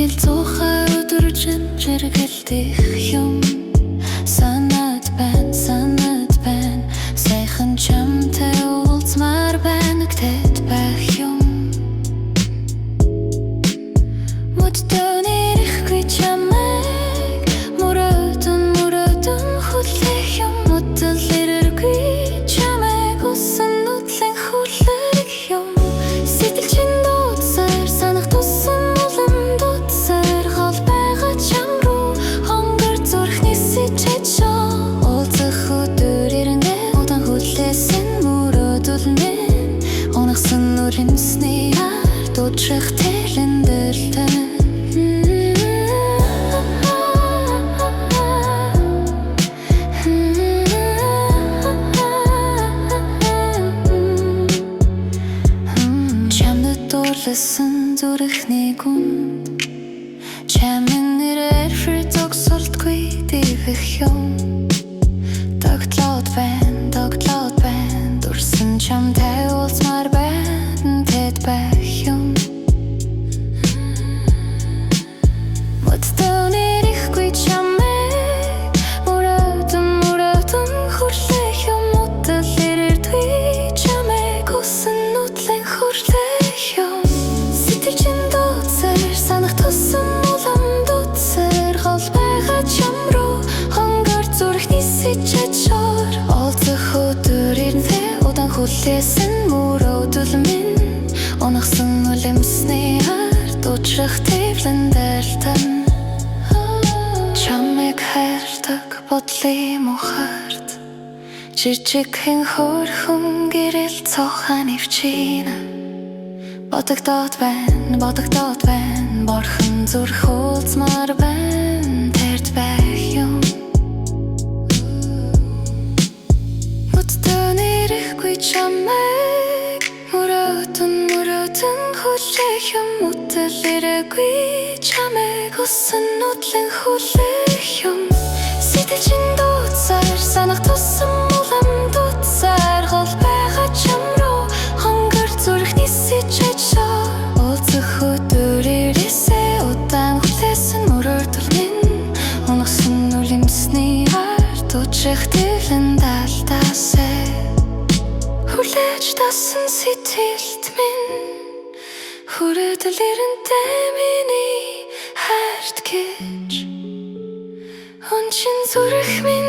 Хэлцуухай өдөржин жиргэлдэх юм санаад байна сайхан чамтай уулзмаар байна гэтэд байх юм модтой нэрэхгүй чамайг мөрөөдөн хүлээх юм модтой ирэргүй чамайг усан нүдлэн хүлээх юм сэтгэл чинь дууцаар санах тусам Rimsni art och trächtelen dörten Чамд дурласан зүрхний гүнд Чамын нэрээр зогсолтгүй дийгэх юм Тогтлоод байна Дурсан чамтай уулзмаар байна тэд байх юм Модтой нэрэхгүй чамайг мөрөөдөн хүлээх юм Модтой ирэрдгүй чамайг усан нүдлэн хүлээх юм Сэтгэл чинь дууцаар санах тусам улам дууцаар гол байгаа чам руу хонгор зүрхний сэжчээр олзох өдөр ирнэ удаан хүлээсэн мөрөөдөл минь Унагсан үлэмсний ард учрах тэвлэн дайлтан Чамайг хайрдаг бодлын мухард Жижигхэн хөөрхөн гэрэл цохан ивчина Бодогдоод байна Борхон зүрх уулзмаар байна Тэрд байх юм Модтой нэрэхгүй чамайг мөрөөдөн хүлээх юм Модтой ирээгүй чамайг усан нүдлэн хүлээх юм Сэтгэл чинь дууцаар санах тусам улам дууцаар гол байгаа чам руу хонгор зүрхний сэжчээр уулзах өдөр ирээсээ удаан хүлээсэн мөрөөдөл минь Унагсан үлэмсний ард учрах тэвлэн дайлтаасаа Хүлээж тасан сэтгэлд минь Хүрээдэл ирэнтэй миний хайрт гэж Унчин зүрх минь